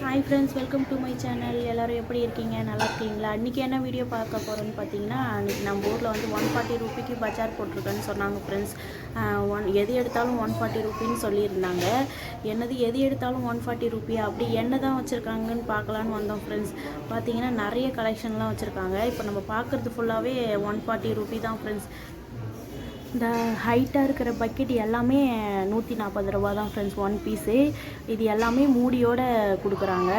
Hi friends, welcome to my channel. எல்லோரும் எப்படி இருக்கீங்க? நல்லா இருக்கீங்களா? இன்றைக்கி என்ன வீடியோ பார்க்க போகிறோன்னு பார்த்தீங்கன்னா, இன்றைக்கி நம்ம ஊரில் வந்து 140 ரூபிக்கு பஜார் போட்டிருக்கேன்னு சொன்னாங்க ஃப்ரெண்ட்ஸ். எது எடுத்தாலும் 140 ரூபின்னு சொல்லியிருந்தாங்க. என்னது எது எடுத்தாலும் 140 ரூபியா? அப்படி என்ன தான் வச்சுருக்காங்கன்னு பார்க்கலான்னு வந்தோம் ஃப்ரெண்ட்ஸ். பார்த்தீங்கன்னா நிறைய கலெக்ஷன்லாம் வச்சுருக்காங்க. இப்போ நம்ம பார்க்குறது ஃபுல்லாகவே 140 ரூபி தான் ஃப்ரெண்ட்ஸ். இந்த ஹைட்டாக இருக்கிற பக்கெட் எல்லாமே 140 ரூபா தான் ஃப்ரெண்ட்ஸ், ஒன் பீஸு. இது எல்லாமே மூடியோடு கொடுக்குறாங்க.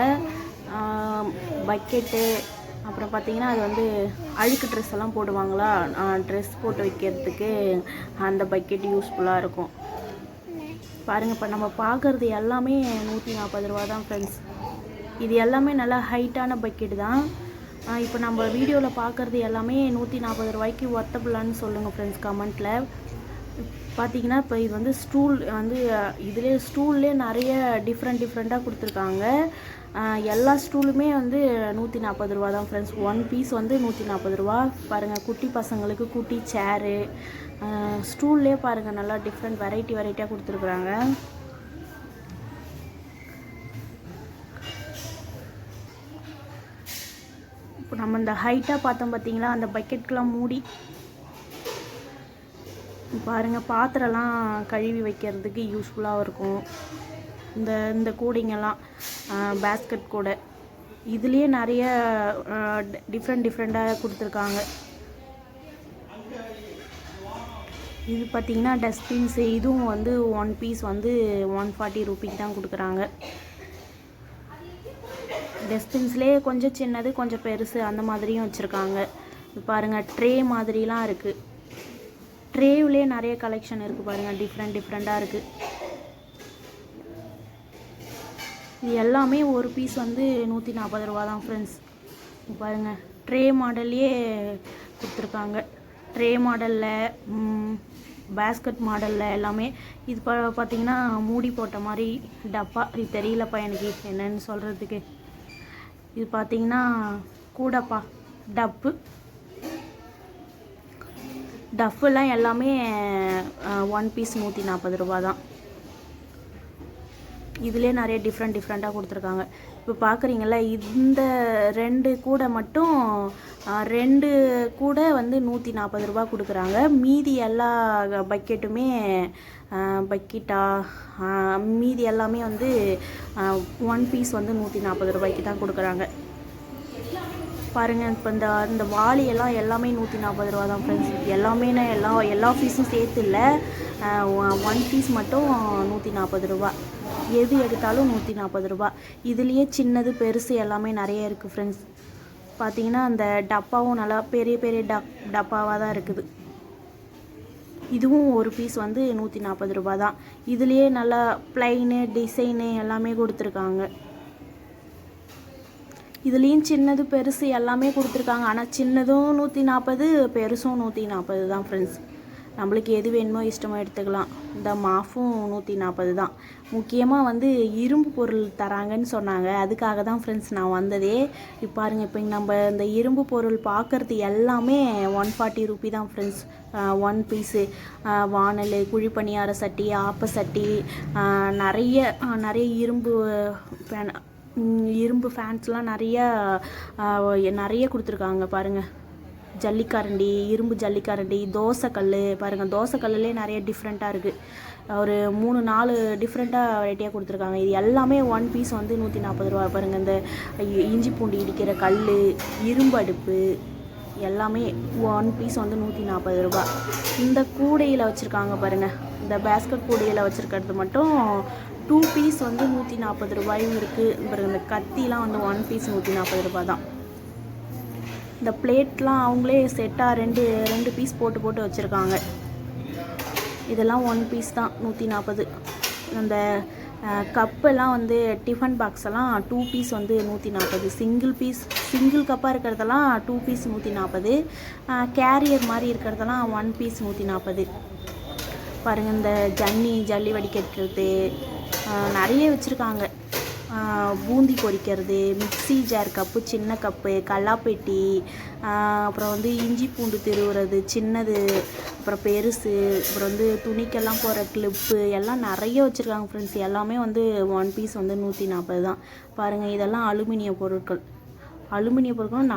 பக்கெட்டு அப்புறம் பார்த்திங்கன்னா அது வந்து அழுக்கு ட்ரெஸ் எல்லாம் போடுவாங்களா, ட்ரெஸ் போட்டு வைக்கிறதுக்கு அந்த பக்கெட் யூஸ்ஃபுல்லாக இருக்கும். பாருங்கள், இப்போ நம்ம பார்க்குறது எல்லாமே 140 ரூபா தான் ஃப்ரெண்ட்ஸ். இது எல்லாமே நல்லா ஹைட்டான பக்கெட்டு தான். இப்போ நம்ம வீடியோவில் பார்க்குறது எல்லாமே 140 ரூபாய்க்கு ஒர்த்தபிளான்னு சொல்லுங்கள் ஃப்ரெண்ட்ஸ் கமெண்ட்டில். பார்த்தீங்கன்னா இப்போ இது வந்து ஸ்டூல் வந்து இதிலே ஸ்டூல்லே நிறைய டிஃப்ரெண்ட்டாக கொடுத்துருக்காங்க. எல்லா ஸ்டூலுமே வந்து 140 ரூபா தான் ஃப்ரெண்ட்ஸ். ஒன் பீஸ் வந்து 140 ரூபா. பாருங்கள், குட்டி பசங்களுக்கு குட்டி சேரு, ஸ்டூல்லே பாருங்கள் நல்லா டிஃப்ரெண்ட் வெரைட்டியாக கொடுத்துருக்குறாங்க. இப்போ நம்ம இந்த ஹைட்டாக பார்த்தோம் பார்த்தீங்களா, அந்த பக்கெட்கெலாம் மூடி பாருங்கள், பாத்திரம்லாம் கழுவி வைக்கிறதுக்கு யூஸ்ஃபுல்லாக இருக்கும். இந்த கூடைங்கெல்லாம் பேஸ்கெட் கூடை, இதுலேயே நிறைய டிஃப்ரெண்ட்டாக கொடுத்துருக்காங்க. இது பார்த்திங்கன்னா டஸ்ட்பின்ஸு, இதுவும் வந்து ஒன் பீஸ் வந்து 140 ரூபிக்கு தான் கொடுக்குறாங்க. டஸ்ட்பின்ஸ்லேயே கொஞ்சம் சின்னது கொஞ்சம் பெருசு அந்த மாதிரியும் வச்சுருக்காங்க. இது பாருங்கள், ட்ரே மாதிரிலாம் இருக்குது. ட்ரேவிலே நிறைய கலெக்ஷன் இருக்குது பாருங்கள், டிஃப்ரெண்ட்டாக இருக்குது. இது எல்லாமே ஒரு பீஸ் வந்து 140 ரூபா தான் ஃப்ரெண்ட்ஸ். பாருங்கள், ட்ரே மாடல்லையே கொடுத்துருக்காங்க. ட்ரே மாடலில், பேஸ்கட் மாடலில் எல்லாமே. இது பார்த்திங்கன்னா மூடி போட்ட மாதிரி டப்பா. இது தெரியலப்பா எனக்கு என்னன்னு சொல்கிறதுக்கு. இது பார்த்திங்கன்னா கூடப்பா டஃப்புலாம் எல்லாமே ஒன் பீஸ் 140 ரூபா தான். இதுலேயே நிறைய டிஃப்ரெண்ட்டாக கொடுத்துருக்காங்க. இப்போ பார்க்குறீங்களா, இந்த ரெண்டு கூடை மட்டும் 2 கூடை வந்து 140 ரூபா கொடுக்குறாங்க. மீதி எல்லா பக்கெட்டுமே மீதி எல்லாமே வந்து ஒன் பீஸ் வந்து 140 ரூபாய்க்கு தான் கொடுக்குறாங்க. பாருங்கள், இப்போ இந்த வாளியெல்லாம் எல்லாமே 140 ரூபா தான் ஃப்ரெண்ட்ஸ். எல்லாமே எல்லா பீஸும் சேர்த்து இல்லை, ஒன் பீஸ் மட்டும் 140 ரூபா. எது எடுத்தாலும் 140 ரூபா. இதுலேயே சின்னது பெருசு எல்லாமே நிறைய இருக்குது ஃப்ரெண்ட்ஸ். பார்த்திங்கன்னா அந்த டப்பாவும் நல்லா பெரிய டப்பாவாக தான் இருக்குது. இதுவும் ஒரு பீஸ் வந்து 140 ரூபா தான். இதுலேயே நல்லா ப்ளைனு டிசைனு எல்லாமே கொடுத்துருக்காங்க. இதுலேயும் சின்னது பெருசு எல்லாமே கொடுத்துருக்காங்க. ஆனால் சின்னதும் 140, பெருசும் 140 தான் ஃப்ரெண்ட்ஸ். நம்மளுக்கு எது வேணுமோ இஷ்டமாக எடுத்துக்கலாம். இந்த மாஃபும் 140 தான். முக்கியமாக வந்து இரும்பு பொருள் தராங்கன்னு சொன்னாங்க, அதுக்காக தான் ஃப்ரெண்ட்ஸ் நான் வந்ததே. இப்போ பாருங்கள், இப்போ நம்ம இந்த இரும்பு பொருள் பார்க்குறது எல்லாமே 140 ரூபி தான் ஃப்ரெண்ட்ஸ். ஒன் பீஸு வானல், குழிப்பணியார சட்டி, ஆப்ப சட்டி, நிறைய இரும்பு ஃபேன்ஸ்லாம் நிறைய கொடுத்துருக்காங்க. பாருங்கள், ஜல்லிக்கரண்டி, இரும்பு ஜல்லிக்கரண்டி, தோசைக்கல். பாருங்கள், தோசைக்கல்லே நிறைய டிஃப்ரெண்ட்டாக இருக்குது. ஒரு 3-4 டிஃப்ரெண்ட்டாக வெரைட்டியாக கொடுத்துருக்காங்க. இது எல்லாமே ஒன் பீஸ் வந்து 140 ரூபா. பாருங்கள், இந்த இஞ்சி பூண்டு இடிக்கிற கல், இரும்பு அடுப்பு எல்லாமே ஒன் பீஸ் வந்து 140 ரூபா. இந்த கூடையில் வச்சுருக்காங்க பாருங்கள், இந்த பேஸ்கட் கூடையில் வச்சுருக்கிறது மட்டும் 2 பீஸ் வந்து 140 ரூபாயும் இருக்குது. பாருங்கள், இந்த கத்திலாம் வந்து ஒன் பீஸ் 140 ரூபா தான். இந்த பிளேட்லாம் அவங்களே செட்டாக ரெண்டு பீஸ் போட்டு வச்சுருக்காங்க. இதெல்லாம் ஒன் பீஸ் தான் 140. அந்த கப்பெல்லாம் வந்து டிஃபன் பாக்ஸ் எல்லாம் 2 பீஸ் வந்து 140. சிங்கிள் கப்பாக இருக்கிறதெல்லாம் 2 பீஸ் 140. கேரியர் மாதிரி இருக்கிறதெல்லாம் 1 பீஸ் 140. பாருங்கள், இந்த ஜல்லி வடிகட்டுறது நிறைய வச்சுருக்காங்க. பூந்தி பொரிக்கிறது, மிக்ஸி ஜார் கப்பு, சின்ன கப்பு, கல்லாப்பெட்டி, அப்புறம் வந்து இஞ்சி பூண்டு திருவுறது சின்னது, அப்புறம் பெருசு, அப்புறம் வந்து துணிக்கெல்லாம் போகிற கிளிப்பு எல்லாம் நிறைய வச்சுருக்காங்க ஃப்ரெண்ட்ஸ். எல்லாமே வந்து 1 பீஸ் வந்து 140 தான். பாருங்கள், இதெல்லாம் அலுமினிய பொருட்கள். அலுமினிய பொருட்களும்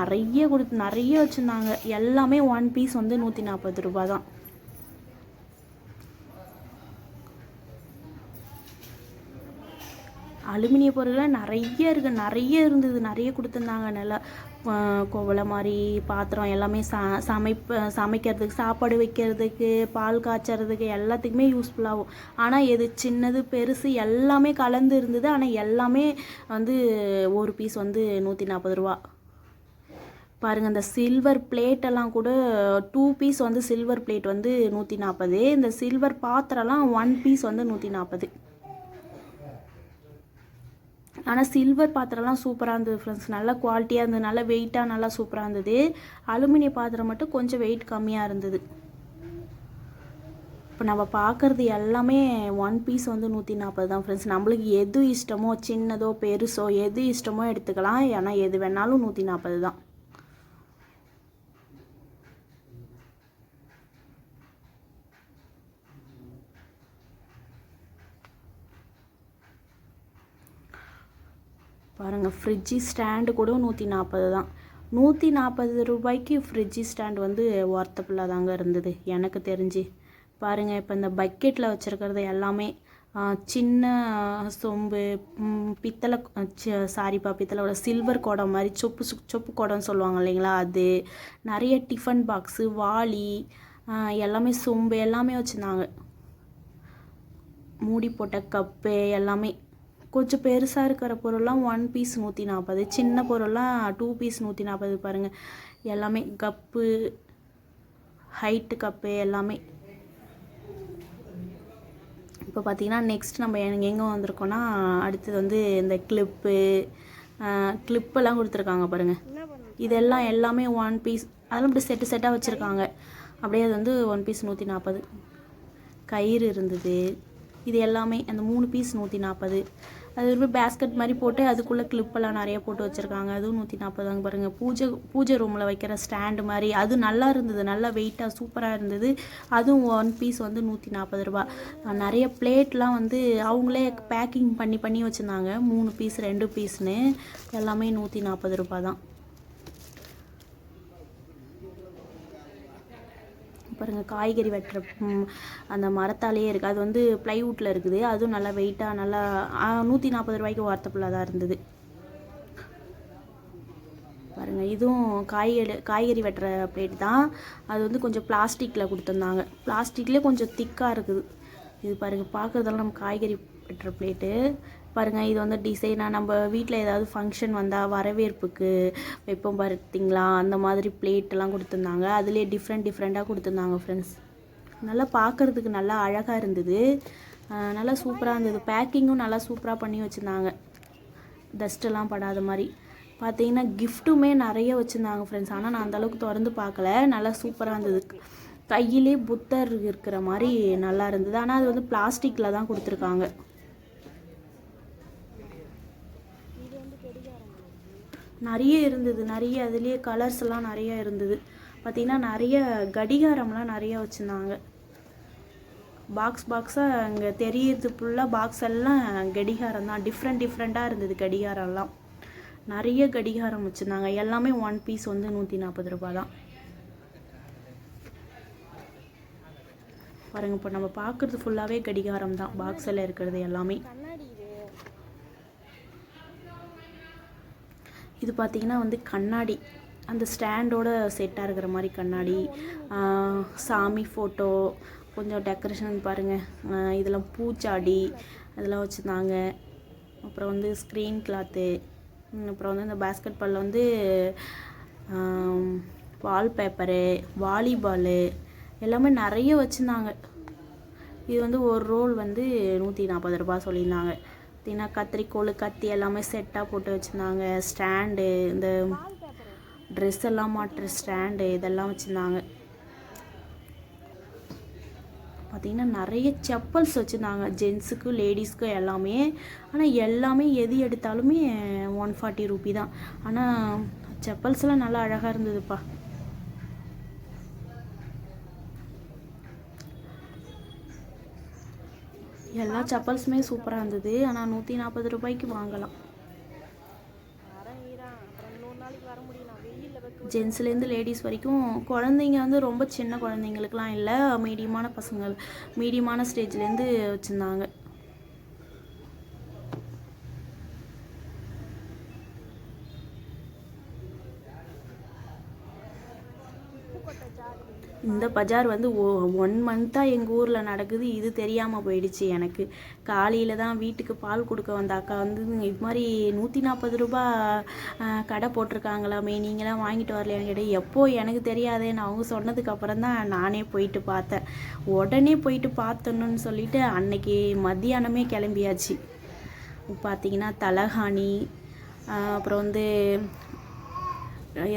நிறைய வச்சுருந்தாங்க. எல்லாமே 1 பீஸ் வந்து 140 ரூபா தான். அலுமினிய பொருட்கள் நிறைய இருந்தது. நிறைய கொடுத்துருந்தாங்க. நல்லா கோவலை மாதிரி பாத்திரம் எல்லாமே சமைக்கிறதுக்கு, சாப்பாடு வைக்கிறதுக்கு, பால் காய்ச்சறதுக்கு எல்லாத்துக்குமே யூஸ்ஃபுல்லாகும். ஆனால் எது சின்னது பெருசு எல்லாமே கலந்து இருந்தது. ஆனால் எல்லாமே வந்து 1 பீஸ் வந்து 140 ரூபா. பாருங்கள், இந்த சில்வர் பிளேட்டெல்லாம் கூட 2 பீஸ் வந்து சில்வர் பிளேட் வந்து 140. இந்த சில்வர் பாத்திரம்லாம் 1 பீஸ் வந்து 140. ஆனால் சில்வர் பாத்திரம்லாம் சூப்பராக இருந்தது ஃப்ரெண்ட்ஸ். நல்லா குவாலிட்டியாக இருந்தது, நல்லா வெயிட்டாக நல்லா சூப்பராக இருந்தது. அலுமினிய பாத்திரம் மட்டும் கொஞ்சம் வெயிட் கம்மியாக இருந்தது. இப்போ நம்ம பார்க்குறது எல்லாமே 1 பீஸ் வந்து 140 தான் ஃப்ரெண்ட்ஸ். நம்மளுக்கு எது இஷ்டமோ, சின்னதோ பெருசோ எது இஷ்டமோ எடுத்துக்கலாம். ஏன்னா எது வேணாலும் 140 தான். பாருங்கள், ஃப்ரிட்ஜி ஸ்டாண்டு கூட 140 தான். 140 ரூபாய்க்கு ஃப்ரிட்ஜி ஸ்டாண்ட் வந்து ஒர்த்தபுல்லாக தாங்க இருந்தது எனக்கு தெரிஞ்சு. பாருங்கள், இப்போ இந்த பக்கெட்டில் வச்சுருக்கிறது எல்லாமே சின்ன சொம்பு, பித்தளை பித்தளோட சில்வர் குடம் மாதிரி சொப்பு குடம்னு சொல்லுவாங்க இல்லைங்களா, அது நிறைய டிஃபன் பாக்ஸு, வாளி, எல்லாமே சொம்பு எல்லாமே வச்சுருந்தாங்க. மூடி போட்ட கப்பு எல்லாமே. கொஞ்சம் பெருசாக இருக்கிற பொருள்லாம் 1 பீஸ் 140, சின்ன பொருள்லாம் 2 பீஸ் 140. பாருங்கள், எல்லாமே கப்பு, ஹைட்டு கப்பு எல்லாமே. இப்போ பார்த்தீங்கன்னா நெக்ஸ்ட் நம்ம எங்கே வந்திருக்கோன்னா, அடுத்தது வந்து இந்த கிளிப்பெல்லாம் கொடுத்துருக்காங்க பாருங்கள். இதெல்லாம் எல்லாமே 1 பீஸ். அதெல்லாம் இப்படி செட்டாக வச்சுருக்காங்க. அப்படியே அது வந்து 1 பீஸ் 140. கயிறு இருந்தது. இது எல்லாமே அந்த 3 பீஸ் 140. அது ஒரு பேஸ்கெட் மாதிரி போட்டு அதுக்குள்ளே கிளிப்பெல்லாம் நிறைய போட்டு வச்சுருக்காங்க. அதுவும் 140 தாங்க. பாருங்கள், பூஜை ரூமில் வைக்கிற ஸ்டாண்டு மாதிரி அது நல்லா இருந்தது. நல்லா வெயிட்டாக சூப்பராக இருந்தது. அதுவும் 1 பீஸ் வந்து 140 ரூபா. நிறைய பிளேட்லாம் வந்து அவங்களே பேக்கிங் பண்ணி வச்சுருந்தாங்க. 3 பீஸ் 2 பீஸ்னு எல்லாமே 140 ரூபா தான். பாருங்கள், காய்கறி வெட்டுற அந்த மரத்தாலேயே இருக்குது. அது வந்து ப்ளைவுட்டில் இருக்குது. அதுவும் நல்லா வெயிட்டாக நல்லா 140 ரூபாய்க்கு ஒர்த்தபுல்லாக தான் இருந்தது. பாருங்கள், இதுவும் காய்கறி வெட்டுற பிளேட் தான். அது வந்து கொஞ்சம் பிளாஸ்டிக்கில் கொடுத்துருந்தாங்க. பிளாஸ்டிக்லேயே கொஞ்சம் திக்காக இருக்குது. இது பாருங்கள், பார்க்குறதெல்லாம் நம்ம காய்கறி வெட்டுற பிளேட்டு. பாருங்கள், இது வந்து டிசைனாக நம்ம வீட்டில் ஏதாவது ஃபங்க்ஷன் வந்தால் வரவேற்புக்கு வைப்போம் பார்த்தீங்களா, அந்த மாதிரி பிளேட்டெல்லாம் கொடுத்துருந்தாங்க. அதுலேயே டிஃப்ரெண்ட்டாக கொடுத்துருந்தாங்க ஃப்ரெண்ட்ஸ். நல்லா பார்க்குறதுக்கு நல்லா அழகாக இருந்தது. நல்லா சூப்பராக இருந்தது. பேக்கிங்கும் நல்லா சூப்பராக பண்ணி வச்சுருந்தாங்க, டஸ்ட்டெல்லாம் படாத மாதிரி. பார்த்தீங்கன்னா கிஃப்ட்டுமே நிறைய வச்சுருந்தாங்க ஃப்ரெண்ட்ஸ். ஆனால் நான் அந்தளவுக்கு திறந்து பார்க்கல. நல்லா சூப்பராக இருந்தது. கையிலே புத்தர் இருக்கிற மாதிரி நல்லா இருந்தது. ஆனால் அது வந்து பிளாஸ்டிக்கில் தான் கொடுத்துருக்காங்க. நிறைய இருந்தது. அதுலேயே கலர்ஸ் எல்லாம் நிறைய இருந்தது. பார்த்திங்கன்னா நிறைய கடிகாரம்லாம் நிறைய வச்சுருந்தாங்க. பாக்ஸாக அங்கே தெரியுது ஃபுல்லாக. பாக்ஸ் எல்லாம் கடிகாரம் தான். டிஃப்ரெண்ட்டாக இருந்தது கடிகாரம்லாம். நிறைய கடிகாரம் வச்சுருந்தாங்க. எல்லாமே 1 பீஸ் வந்து 140 ரூபா தான். பாருங்கள், இப்போ நம்ம பார்க்குறது ஃபுல்லாகவே கடிகாரம் தான். பாக்ஸில் இருக்கிறது எல்லாமே. இது பார்த்திங்கன்னா வந்து கண்ணாடி, அந்த ஸ்டாண்டோட செட்டாக இருக்கிற மாதிரி கண்ணாடி. சாமி ஃபோட்டோ, கொஞ்சம் டெக்கரேஷன் பாருங்கள். இதெல்லாம் பூச்சாடி அதெல்லாம் வச்சுருந்தாங்க. அப்புறம் வந்து ஸ்க்ரீன் கிளாத்து, அப்புறம் வந்து இந்த பேஸ்கெட் பாலில் வந்து வால்பேப்பரு, வாலிபாலு எல்லாமே நிறைய வச்சுருந்தாங்க. இது வந்து ஒரு ரோல் வந்து 140 ரூபா சொல்லியிருந்தாங்க. பார்த்திங்கன்னா கத்திரிக்கோள், கத்தி எல்லாமே செட்டாக போட்டு வச்சுருந்தாங்க. ஸ்டாண்டு, இந்த ட்ரெஸ் எல்லாம் மாட்டுற ஸ்டாண்டு இதெல்லாம் வச்சுருந்தாங்க. பார்த்தீங்கன்னா நிறைய செப்பல்ஸ் வச்சுருந்தாங்க, ஜென்ஸுக்கு லேடிஸ்க்கு எல்லாமே. ஆனால் எல்லாமே எது எடுத்தாலுமே 140 ரூபி தான். ஆனால் செப்பல்ஸ்லாம் நல்லா அழகாக இருந்ததுப்பா. எல்லா செப்பல்ஸுமே சூப்பராக இருந்தது. ஆனால் 140 ரூபாய்க்கு வாங்கலாம். ஜென்ஸ்லேருந்து லேடிஸ் வரைக்கும். குழந்தைங்க வந்து ரொம்ப சின்ன குழந்தைங்களுக்குலாம் இல்லை, மீடியமான பசங்கள், மீடியமான ஸ்டேஜ்லேருந்து வச்சுருந்தாங்க. இந்த பஜார் வந்து 1 மந்த்தாக எங்கள் ஊரில் நடக்குது. இது தெரியாமல் போயிடுச்சு எனக்கு. காலையில் தான் வீட்டுக்கு பால் கொடுக்க வந்த அக்கா வந்து இது மாதிரி 140 ரூபா கடை போட்டிருக்காங்களாமே, நீங்களாம் வாங்கிட்டு வரலையான்னு கேட்டேன். எப்போ எனக்கு தெரியாதேன்னு அவங்க சொன்னதுக்கு அப்புறம் தான் நானே போயிட்டு பார்த்தேன். உடனே போயிட்டு பார்த்தணுன்னு சொல்லிட்டு அன்னைக்கு மத்தியானமே கிளம்பியாச்சு. பார்த்தீங்கன்னா தலகாணி, அப்புறம் வந்து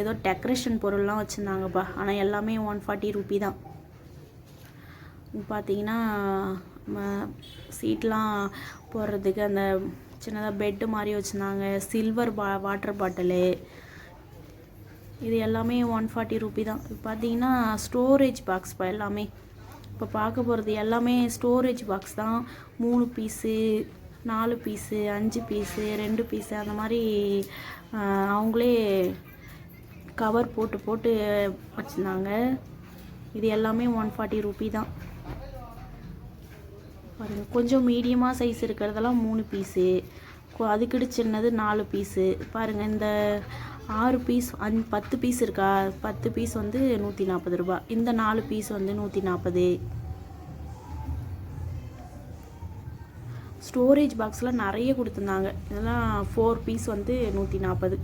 ஏதோ டெக்கரேஷன் பொருள்லாம் வச்சுருந்தாங்கப்பா. ஆனால் எல்லாமே 140 ரூபி தான். பார்த்தீங்கன்னா சீட்லாம் போடுறதுக்கு அந்த சின்னதாக பெட்டு மாதிரி வச்சுருந்தாங்க. சில்வர் வாட்டர் பாட்டிலு, இது எல்லாமே 140 ரூபி தான். பார்த்தீங்கன்னா ஸ்டோரேஜ் பாக்ஸ்ப்பா எல்லாமே. இப்போ பார்க்க போகிறது எல்லாமே ஸ்டோரேஜ் பாக்ஸ் தான். 3 பீஸு, 4 பீஸு, 5 பீஸு, 2 பீஸு, அந்த மாதிரி அவங்களே கவர் போட்டு போட்டு வச்சுருந்தாங்க. இது எல்லாமே 140 ரூபி தான். பாருங்கள், கொஞ்சம் மீடியமாக சைஸ் இருக்கிறதெல்லாம் 3 பீஸு, அதுக்கிட்ட சின்னது 4 பீஸு. பாருங்கள், இந்த 6 பீஸ் 10 பீஸ் இருக்கா, 10 பீஸ் வந்து 140 ரூபா. இந்த 4 பீஸ் வந்து 140. ஸ்டோரேஜ் பாக்ஸில் நிறைய கொடுத்துருந்தாங்க. இதெல்லாம் 4 பீஸ் வந்து 140.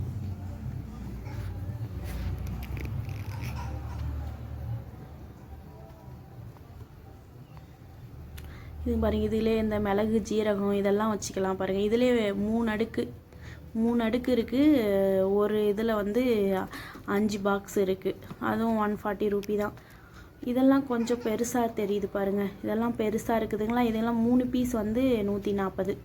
இது பாருங்கள், இதிலே இந்த மிளகு, ஜீரகம் இதெல்லாம் வச்சுக்கலாம். பாருங்கள், இதிலே 3 அடுக்கு இருக்குது. ஒரு இதில் வந்து 5 பாக்ஸ் இருக்குது. அதுவும் 140 ரூபி தான். இதெல்லாம் கொஞ்சம் பெருசாக தெரியுது பாருங்கள், இதெல்லாம் பெருசாக இருக்குதுங்களா. இதெல்லாம் 3 பீஸ் வந்து 140.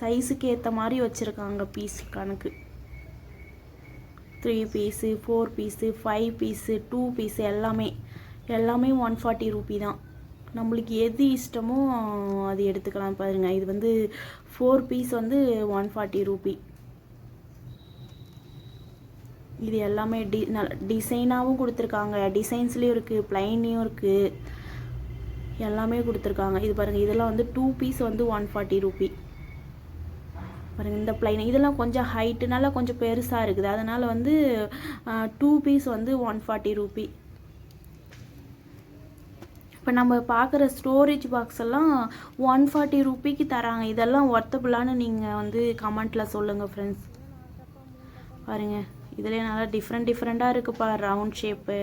சைஸுக்கு ஏற்ற மாதிரி வச்சுருக்காங்க பீஸ் கணக்கு. 3 பீஸு, 4 பீஸு, 5 பீஸு, 2 பீஸு, எல்லாமே 140 ரூபி தான். நம்மளுக்கு எது இஷ்டமோ அது எடுத்துக்கலாம். பாருங்கள், இது வந்து 4 பீஸ் வந்து 140 ரூபி. இது எல்லாமே டிசைனாகவும் கொடுத்துருக்காங்க. டிசைன்ஸ்லேயும் இருக்குது, ப்ளைன்லேயும் இருக்குது, எல்லாமே கொடுத்துருக்காங்க. இது பாருங்கள், இதெல்லாம் வந்து 2 பீஸ் வந்து 140 ரூபி. பாருங்கள், இந்த ப்ளைன் இதெல்லாம் கொஞ்சம் ஹைட்டுனால கொஞ்சம் பெருசாக இருக்குது. அதனால் வந்து 2 பீஸ் வந்து 140 ரூபி. இப்போ நம்ம பார்க்குற ஸ்டோரேஜ் பாக்ஸ் எல்லாம் 140 ரூபிக்கு தராங்க. இதெல்லாம் ஒர்த்தபுளான்னு நீங்கள் வந்து கமெண்ட்டில் சொல்லுங்கள் ஃப்ரெண்ட்ஸ். பாருங்கள், இதிலே நல்லா டிஃப்ரெண்ட்டாக இருக்குப்பா. ரவுண்ட் ஷேப்பு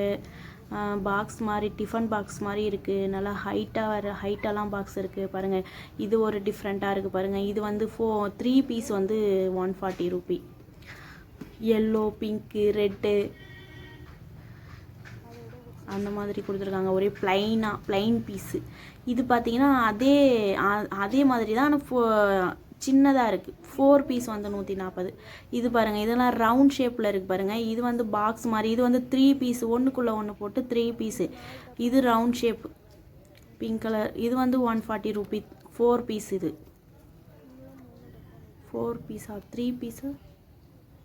பாக்ஸ் மாதிரி, டிஃபன் பாக்ஸ் மாதிரி இருக்குது. நல்லா ஹைட்டாலாம் பாக்ஸ் இருக்குது. பாருங்கள், இது ஒரு டிஃப்ரெண்ட்டாக இருக்குது. பாருங்கள், இது வந்து 3 பீஸ் வந்து 140 ரூபி. எல்லோ, பிங்க்கு, ரெட்டு அந்த மாதிரி கொடுத்துருக்காங்க. ஒரே ப்ளைன் பீஸு. இது பார்த்தீங்கன்னா அதே மாதிரி தான், ஆனால் சின்னதாக இருக்குது. 4 பீஸ் வந்து 140. இது பாருங்கள், இதெல்லாம் ரவுண்ட் ஷேப்பில் இருக்குது பாருங்கள். இது வந்து பாக்ஸ் மாதிரி. இது வந்து 3 பீஸ், ஒன்றுக்குள்ளே ஒன்று போட்டு 3 பீஸு. இது ரவுண்ட் ஷேப், பிங்க் கலர். இது வந்து 140 ரூபி. 4 பீஸ். இது 4 பீஸா, 3 பீஸா,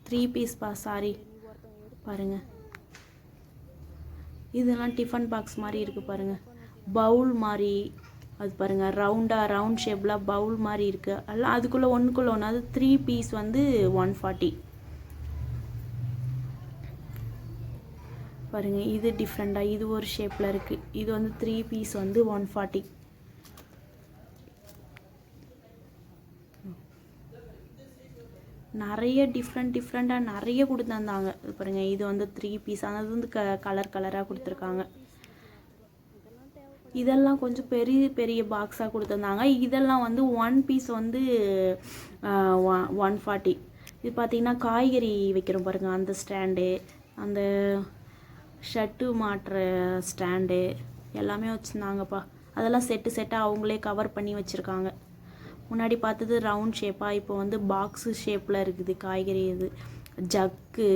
3 பீஸ்ப்பா, சாரி. பாருங்கள், இதெல்லாம் டிஃபன் பாக்ஸ் மாதிரி இருக்குது பாருங்கள். பவுல் மாதிரி அது பாருங்கள், ரவுண்ட் ஷேப்பில் பவுல் மாதிரி இருக்குது. எல்லாம் அதுக்குள்ளே ஒன்றுக்குள்ளே ஒன்று. அது 3 பீஸ் வந்து 140. பாருங்கள், இது டிஃப்ரெண்ட்டாக, இது ஒரு ஷேப்பில் இருக்குது. இது வந்து 3 பீஸ் வந்து 140. நிறைய டிஃப்ரெண்ட்டாக நிறைய கொடுத்துருந்தாங்க. பாருங்கள், இது வந்து 3 பீஸ். அது வந்து கலராக கொடுத்துருக்காங்க. இதெல்லாம் கொஞ்சம் பெரிய பாக்ஸாக கொடுத்துருந்தாங்க. இதெல்லாம் வந்து 1 பீஸ் வந்து 140. இது பார்த்திங்கன்னா காய்கறி வைக்கிறோம் பாருங்கள், அந்த ஸ்டாண்டு, அந்த ஷர்ட்டு மாட்டுற ஸ்டாண்டு, எல்லாமே வச்சுருந்தாங்கப்பா. அதெல்லாம் செட்டாக அவங்களே கவர் பண்ணி வச்சுருக்காங்க. முன்னாடி பார்த்தது ரவுண்ட் ஷேப்பாக, இப்போ வந்து பாக்ஸு ஷேப்பில் இருக்குது காய்கறி. இது ஜக்கு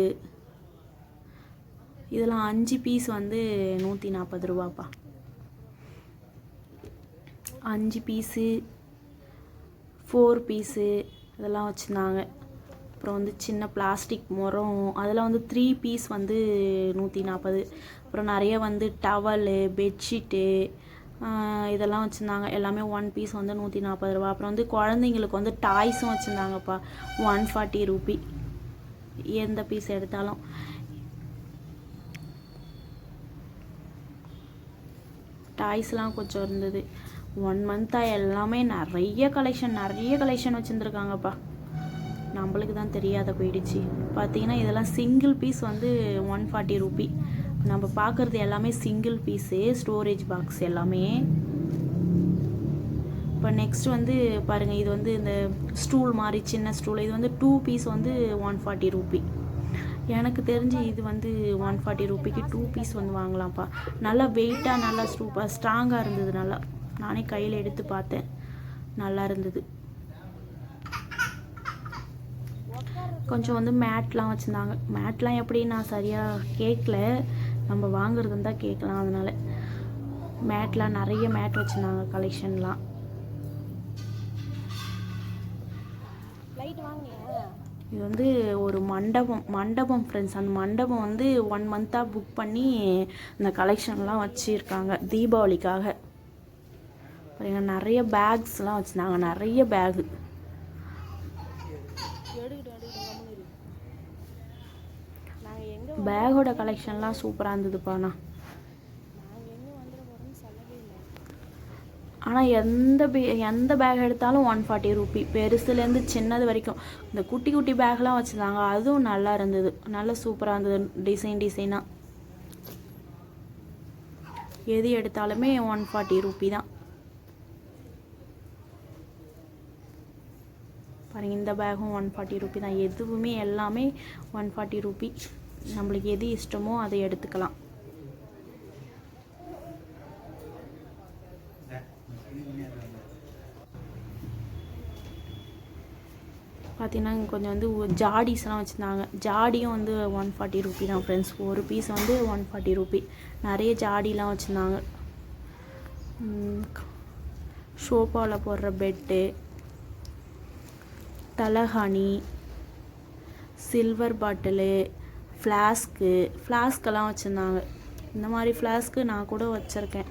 இதெல்லாம் 5 பீஸ் வந்து 140 ரூபாப்பா. 5 பீஸு 4 பீஸு இதெல்லாம் வச்சுருந்தாங்க. அப்புறம் வந்து சின்ன பிளாஸ்டிக் முறம் அதெல்லாம் வந்து 3 பீஸ் வந்து 140. அப்புறம் நிறைய வந்து டவலு, பெட்ஷீட்டு இதெல்லாம் வச்சுருந்தாங்க. எல்லாமே 1 பீஸ் வந்து 140 ரூபா. அப்புறம் வந்து குழந்தைங்களுக்கு வந்து டாய்ஸும் வச்சுருந்தாங்கப்பா. 140 ரூபி எந்த பீஸ் எடுத்தாலும். டாய்ஸ்லாம் கொஞ்சம் இருந்தது. 1 மந்த்தாக எல்லாமே நிறைய கலெக்ஷன் வச்சுருந்துருக்காங்கப்பா. நம்மளுக்கு தான் தெரியாத போயிடுச்சு. பார்த்தீங்கன்னா இதெல்லாம் சிங்கிள் பீஸ் வந்து 140 ரூபி. நம்ம பார்க்குறது எல்லாமே சிங்கிள் பீஸு, ஸ்டோரேஜ் பாக்ஸ் எல்லாமே. இப்போ நெக்ஸ்ட் வந்து பாருங்கள், இது வந்து இந்த ஸ்டூல் மாதிரி சின்ன ஸ்டூல். இது வந்து 2 பீஸ் வந்து 140 ரூபி. எனக்கு தெரிஞ்சு இது வந்து 140 ரூபிக்கு 2 பீஸ் வந்து வாங்கலாம்ப்பா. நல்லா வெயிட்டாக, நல்லா ஸ்ட்ராங்காக இருந்தது. நல்லா நானே கையில் எடுத்து பார்த்தேன், நல்லா இருந்தது. கொஞ்சம் வந்து மேட்லாம் வச்சுருந்தாங்க. மேட்லாம் எப்படி நான் சரியாக கேட்கல, நம்ம வாங்குறதுன்னு தான் கேட்கலாம். அதனால் மேட்லாம் நிறைய மேட் வச்சுருந்தாங்க கலெக்ஷன்லாம். இது வந்து ஒரு மண்டபம் ஃப்ரெண்ட்ஸ். அந்த மண்டபம் வந்து 1 மந்த்தாக புக் பண்ணி இந்த கலெக்ஷன்லாம் வச்சுருக்காங்க தீபாவளிக்காக. பாருங்க, நிறைய பேக்ஸ்லாம் வச்சுருந்தாங்க. நிறைய பேகு பேகோட கலெக்ஷன்லாம் சூப்பராக இருந்ததுப்பாண்ணா. ஆனால் எந்த பேக் எடுத்தாலும் 140 ரூபி. பெருசுலேருந்து சின்னது வரைக்கும் இந்த குட்டி குட்டி பேக்லாம் வச்சுருந்தாங்க. அதுவும் நல்லா இருந்தது, நல்லா சூப்பராக இருந்தது. டிசைனாக எது எடுத்தாலுமே 140 ரூபி தான். பாருங்கள், இந்த பேகும் 140 ரூபி தான். எதுவுமே எல்லாமே 140 ரூபி. நம்மளுக்கு எது இஷ்டமோ அதை எடுத்துக்கலாம். பார்த்தீங்கன்னா கொஞ்சம் வந்து ஜாடிஸ்லாம் வச்சுருந்தாங்க. ஜாடியும் வந்து 140 ரூபி தான் ஃப்ரெண்ட்ஸ். ஒரு பீஸ் வந்து 140 ரூபி. நிறைய ஜாடிலாம் வச்சுருந்தாங்க. ஷோஃபாவில் போடுற பெட்டு, தலகாணி, சில்வர் பாட்டிலு, ஃப்ளாஸ்க்கெல்லாம் வச்சுருந்தாங்க. இந்த மாதிரி ஃப்ளாஸ்க்கு நான் கூட வச்சுருக்கேன்.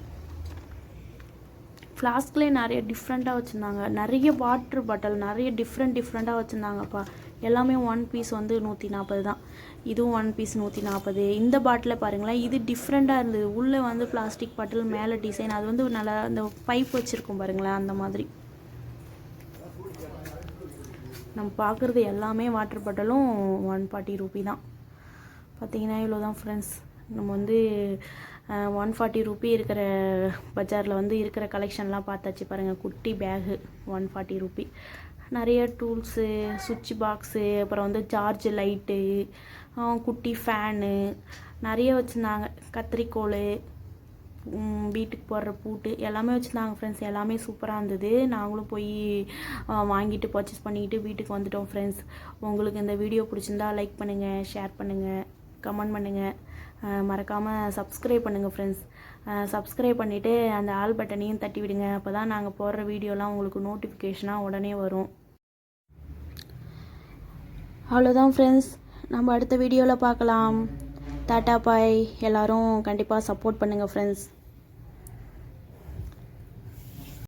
ஃப்ளாஸ்க்லேயே நிறைய டிஃப்ரெண்ட்டாக வச்சுருந்தாங்க. நிறைய வாட்டர் பாட்டில் நிறைய டிஃப்ரெண்ட்டாக வச்சுருந்தாங்கப்பா. எல்லாமே 1 பீஸ் வந்து 140 தான். இதுவும் 1 பீஸ் 140. இந்த பாட்டிலை பாருங்களேன், இது டிஃப்ரெண்ட்டாக இருந்தது. உள்ளே வந்து பிளாஸ்டிக் பாட்டில், மேலே டிசைன். அது வந்து நல்லா அந்த பைப் வச்சுருக்கோம் பாருங்களேன், அந்த மாதிரி. நம்ம பார்க்குறது எல்லாமே வாட்டர் பாட்டிலும் 140 ரூபி தான். பார்த்திங்கன்னா இவ்வளோ தான் ஃப்ரெண்ட்ஸ். நம்ம வந்து 140 ரூபி இருக்கிற பஜாரில் வந்து இருக்கிற கலெக்ஷன்லாம் பார்த்தாச்சு. பாருங்கள், குட்டி பேகு 140 ரூபி. நிறைய டூல்ஸு, சுவிட்ச் பாக்ஸு, அப்புறம் வந்து சார்ஜ் லைட்டு, குட்டி ஃபேனு நிறைய வச்சுருந்தாங்க. கத்திரிக்கோல், வீட்டுக்கு போடுற பூட்டு எல்லாமே வச்சுருந்தாங்க ஃப்ரெண்ட்ஸ். எல்லாமே சூப்பராக இருந்தது. நாங்களும் போய் வாங்கிட்டு பர்ச்சேஸ் பண்ணிக்கிட்டு வீட்டுக்கு வந்துட்டோம் ஃப்ரெண்ட்ஸ். உங்களுக்கு இந்த வீடியோ பிடிச்சிருந்தா லைக் பண்ணுங்கள், ஷேர் பண்ணுங்கள், கமெண்ட் பண்ணுங்கள், மறக்காமல் சப்ஸ்கிரைப் பண்ணுங்கள் ஃப்ரெண்ட்ஸ். சப்ஸ்கிரைப் பண்ணிவிட்டு அந்த ஆல் பட்டனையும் தட்டி விடுங்க. அப்போ தான் நாங்கள் போடுற வீடியோலாம் உங்களுக்கு நோட்டிஃபிகேஷனாக உடனே வரும். அவ்வளோதான் ஃப்ரெண்ட்ஸ், நம்ம அடுத்த வீடியோவில் பார்க்கலாம். டாட்டா பாய். எல்லோரும் கண்டிப்பாக சப்போர்ட் பண்ணுங்கள் ஃப்ரெண்ட்ஸ்.